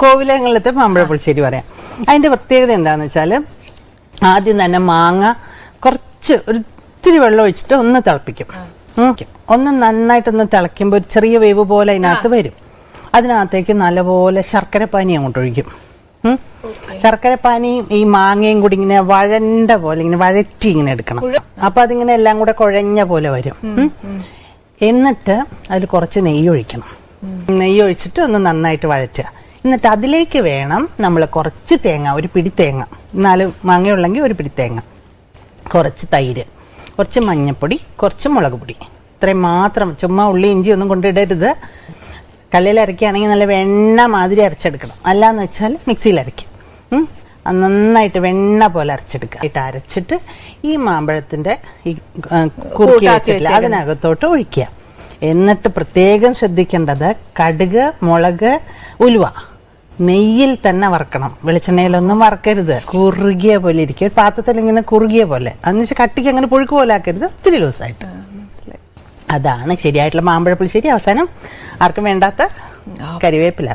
കോവിലങ്ങളിലത്തെ മാമ്പഴ പുളിശ്ശേരി പറയാം. അതിന്റെ പ്രത്യേകത എന്താണെന്ന് വെച്ചാൽ ആദ്യം തന്നെ മാങ്ങ കുറച്ച് ഒരിത്തിരി വെള്ളം ഒഴിച്ചിട്ട് ഒന്ന് തിളപ്പിക്കും. ഒന്ന് നന്നായിട്ടൊന്ന് തിളയ്ക്കുമ്പോൾ ഒരു ചെറിയ വേവ് പോലെ അതിനകത്ത് വരും. അതിനകത്തേക്ക് നല്ലപോലെ ശർക്കര പാനി അങ്ങോട്ട് ഒഴിക്കും. ശർക്കര പാനിയും ഈ മാങ്ങയും കൂടി ഇങ്ങനെ വഴണ്ട പോലെ ഇങ്ങനെ വഴറ്റി ഇങ്ങനെ എടുക്കണം. അപ്പൊ അതിങ്ങനെ എല്ലാം കൂടെ കുഴഞ്ഞ പോലെ വരും. എന്നിട്ട് അതിൽ കുറച്ച് നെയ്യ് ഒഴിക്കണം. നെയ്യ് ഒഴിച്ചിട്ട് ഒന്ന് നന്നായിട്ട് വഴറ്റുക. എന്നിട്ട് അതിലേക്ക് വേണം നമ്മൾ കുറച്ച് തേങ്ങ, ഒരു പിടി തേങ്ങ, 4 മാങ്ങയുള്ളെങ്കിൽ ഒരു പിടി തേങ്ങ, കുറച്ച് തൈര്, കുറച്ച് മഞ്ഞൾപ്പൊടി, കുറച്ച് മുളക് പൊടി, ഇത്രയും മാത്രം. ചുമ്മാ ഉള്ളി ഇഞ്ചി ഒന്നും കൊണ്ടിടരുത്. കല്ലിൽ അരയ്ക്കുകയാണെങ്കിൽ നല്ല വെണ്ണ മാതിരി അരച്ചെടുക്കണം. അല്ലാന്ന് വെച്ചാൽ മിക്സിയിൽ അരയ്ക്കും. നന്നായിട്ട് വെണ്ണ പോലെ അരച്ചെടുക്കുക. അരച്ചിട്ട് ഈ മാമ്പഴത്തിന്റെ ഈ കുറുക്കി വെച്ചിട്ടില്ല അതിനകത്തോട്ട് ഒഴിക്കുക. എന്നിട്ട് പ്രത്യേകം ശ്രദ്ധിക്കേണ്ടത് കടുക്, മുളക്, ഉലുവ നെയ്യിൽ തന്നെ വറക്കണം. വെളിച്ചെണ്ണയിലൊന്നും വറക്കരുത്. കുറുകിയ പോലെ ഇരിക്കും. ഒരു പാത്രത്തിൽ ഇങ്ങനെ കുറുകിയ പോലെ, അന്ന് കട്ടിക്ക് അങ്ങനെ പുഴുക്ക് പോലെ ആക്കരുത്, ഒത്തിരി ലൂസായിട്ട്. അതാണ് ശരിയായിട്ടുള്ള മാമ്പഴ പുളിശ്ശേരി. അവസാനം ആർക്കും വേണ്ടാത്ത കരിവേപ്പില.